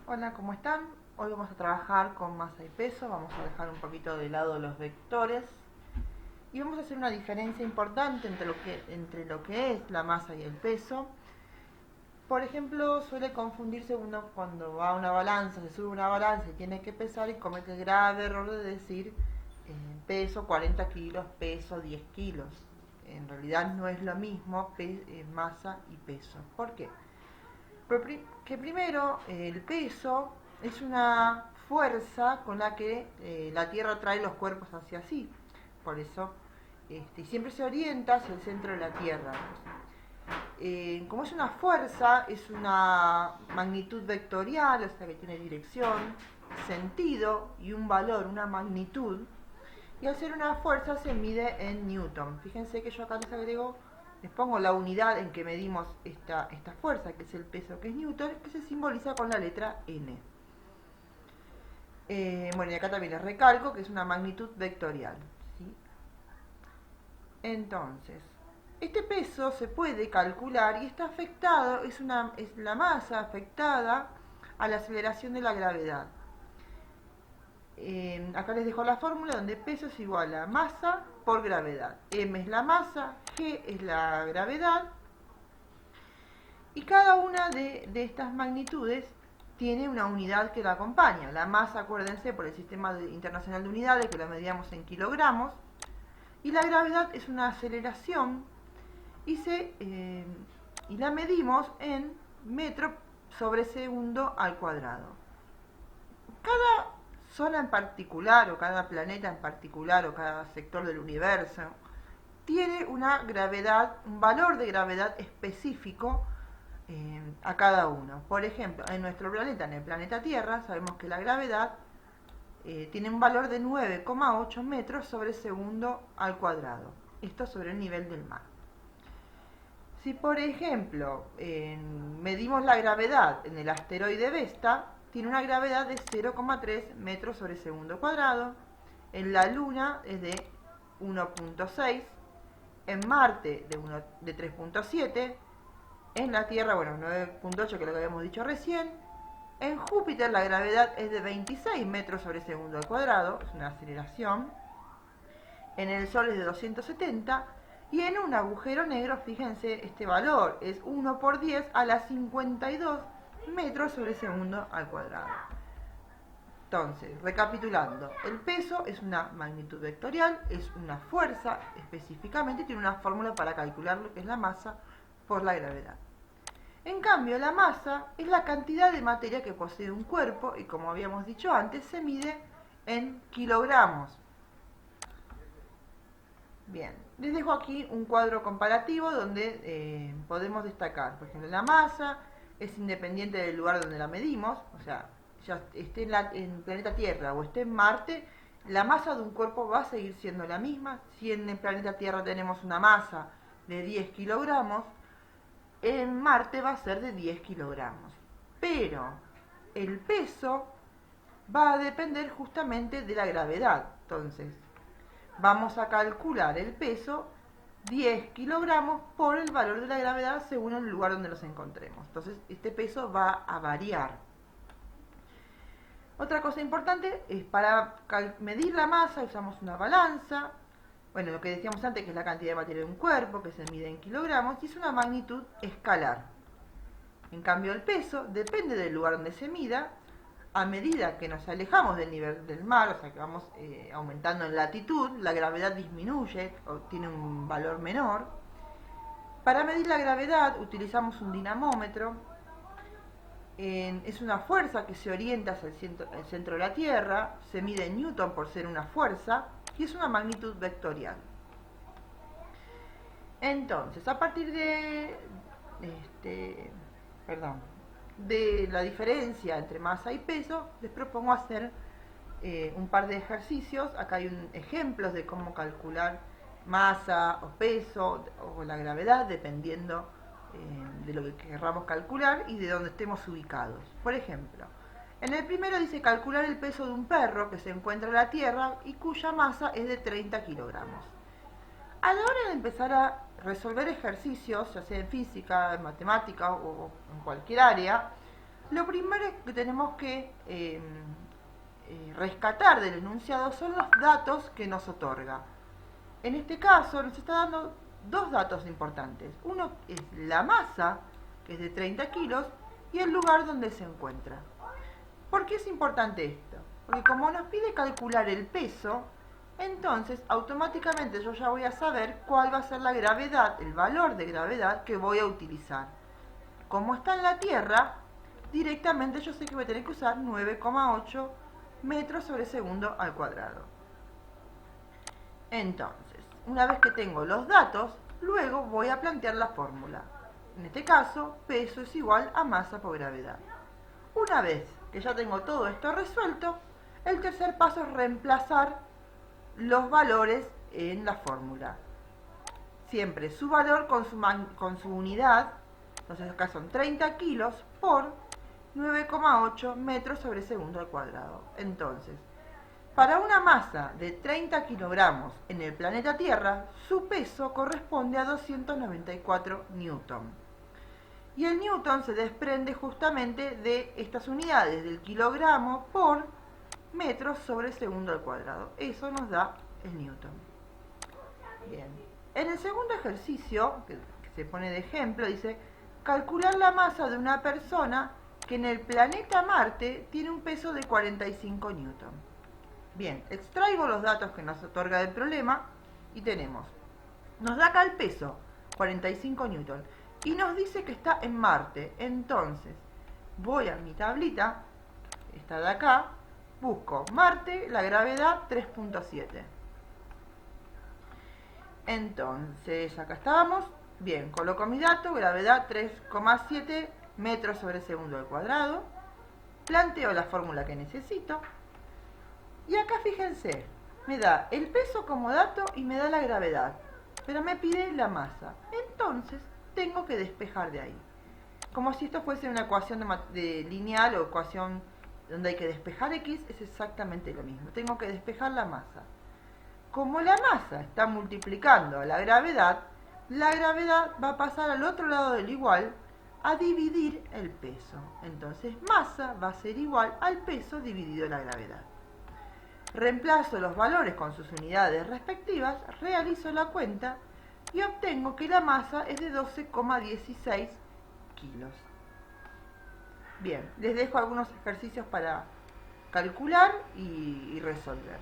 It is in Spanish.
Hola, ¿cómo están? Hoy vamos a trabajar con masa y peso, vamos a dejar un poquito de lado los vectores y vamos a hacer una diferencia importante entre lo que es la masa y el peso. Por ejemplo, suele confundirse uno cuando va a una balanza, se sube una balanza y tiene que pesar y comete el grave error de decir peso 40 kilos, peso 10 kilos. En realidad no es lo mismo masa y peso. ¿Por qué? Que primero el peso es una fuerza con la que la Tierra trae los cuerpos hacia sí. Por eso siempre se orienta hacia el centro de la Tierra. Como es una fuerza, es una magnitud vectorial, o sea que tiene dirección, sentido y un valor, una magnitud. Y al ser una fuerza se mide en Newton. Fíjense que yo acá les pongo la unidad en que medimos esta fuerza, que es el peso, que es Newton, que se simboliza con la letra N. Bueno, y acá también les recalco que es una magnitud vectorial, ¿sí? Entonces, este peso se puede calcular y está afectado, es la masa afectada a la aceleración de la gravedad. Acá les dejo la fórmula donde peso es igual a masa por gravedad. M es la masa, G es la gravedad. Y cada una de estas magnitudes tiene una unidad que la acompaña. La masa, acuérdense, por el Sistema Internacional de Unidades, que la medíamos en kilogramos. Y la gravedad es una aceleración y la medimos en metro sobre segundo al cuadrado. Cada zona en particular, o cada planeta en particular, o cada sector del universo, tiene una gravedad, un valor de gravedad específico a cada uno. Por ejemplo, en nuestro planeta, en el planeta Tierra, sabemos que la gravedad tiene un valor de 9,8 metros sobre segundo al cuadrado. Esto sobre el nivel del mar. Si, por ejemplo, medimos la gravedad en el asteroide Vesta, tiene una gravedad de 0,3 metros sobre segundo cuadrado. En la Luna es de 1,6. En Marte de 3,7. En la Tierra, bueno, 9,8, que es lo que habíamos dicho recién. En Júpiter la gravedad es de 26 metros sobre segundo al cuadrado, es una aceleración. En el Sol es de 270. Y en un agujero negro, fíjense, este valor es 1 por 10 a la 52 metros sobre segundo al cuadrado. Entonces, recapitulando, el peso es una magnitud vectorial, es una fuerza específicamente, tiene una fórmula para calcular lo que es la masa por la gravedad. En cambio, la masa es la cantidad de materia que posee un cuerpo y, como habíamos dicho antes, se mide en kilogramos. Bien, les dejo aquí un cuadro comparativo donde podemos destacar, por ejemplo, la masa es independiente del lugar donde la medimos, o sea, ya esté en planeta Tierra o esté en Marte, la masa de un cuerpo va a seguir siendo la misma. Si en el planeta Tierra tenemos una masa de 10 kilogramos, en Marte va a ser de 10 kilogramos. Pero el peso va a depender justamente de la gravedad. Entonces, vamos a calcular el peso 10 kilogramos por el valor de la gravedad según el lugar donde nos encontremos. Entonces, este peso va a variar. Otra cosa importante es para medir la masa usamos una balanza. Bueno, lo que decíamos antes, que es la cantidad de materia de un cuerpo, que se mide en kilogramos, y es una magnitud escalar. En cambio, el peso depende del lugar donde se mida. A medida que nos alejamos del nivel del mar, o sea que vamos aumentando en latitud, la gravedad disminuye o tiene un valor menor. Para medir la gravedad utilizamos un dinamómetro. Es una fuerza que se orienta hacia el centro de la Tierra, se mide en Newton por ser una fuerza y es una magnitud vectorial. Entonces, a partir de la diferencia entre masa y peso, les propongo hacer un par de ejercicios. Acá hay ejemplos de cómo calcular masa o peso o la gravedad, dependiendo de lo que querramos calcular y de dónde estemos ubicados. Por ejemplo, en el primero dice calcular el peso de un perro que se encuentra en la Tierra y cuya masa es de 30 kilogramos. A la hora de empezar a resolver ejercicios, ya sea en física, en matemática o en cualquier área, Lo primero que tenemos que rescatar del enunciado son los datos que nos otorga. En este caso nos está dando dos datos importantes. Uno es la masa, que es de 30 kilos, y el lugar donde se encuentra. ¿Por qué es importante esto? Porque como nos pide calcular el peso, entonces automáticamente yo ya voy a saber cuál va a ser la gravedad, el valor de gravedad que voy a utilizar. Como está en la Tierra, directamente yo sé que voy a tener que usar 9,8 metros sobre segundo al cuadrado. Entonces, una vez que tengo los datos, luego voy a plantear la fórmula. En este caso, peso es igual a masa por gravedad. Una vez que ya tengo todo esto resuelto, el tercer paso es reemplazar los valores en la fórmula. Siempre su valor con su unidad, entonces acá son 30 kilos por 9,8 metros sobre segundo al cuadrado. Entonces, para una masa de 30 kilogramos en el planeta Tierra, su peso corresponde a 294 newton. Y el newton se desprende justamente de estas unidades, del kilogramo por metros sobre segundo al cuadrado. Eso nos da el newton. Bien. En el segundo ejercicio, que se pone de ejemplo, dice calcular la masa de una persona que en el planeta Marte tiene un peso de 45 newton. Bien, extraigo los datos que nos otorga el problema y tenemos, nos da acá el peso, 45 newton, y nos dice que está en Marte. Entonces, voy a mi tablita, esta de acá, busco Marte, la gravedad 3.7. Entonces, acá estábamos, bien, coloco mi dato, gravedad 3,7 metros sobre segundo al cuadrado, planteo la fórmula que necesito, y acá fíjense, me da el peso como dato y me da la gravedad, pero me pide la masa. Entonces tengo que despejar de ahí. Como si esto fuese una ecuación de lineal o ecuación donde hay que despejar X, es exactamente lo mismo. Tengo que despejar la masa. Como la masa está multiplicando a la gravedad va a pasar al otro lado del igual a dividir el peso. Entonces masa va a ser igual al peso dividido la gravedad. Reemplazo los valores con sus unidades respectivas, realizo la cuenta y obtengo que la masa es de 12,16 kilos. Bien, les dejo algunos ejercicios para calcular y resolver.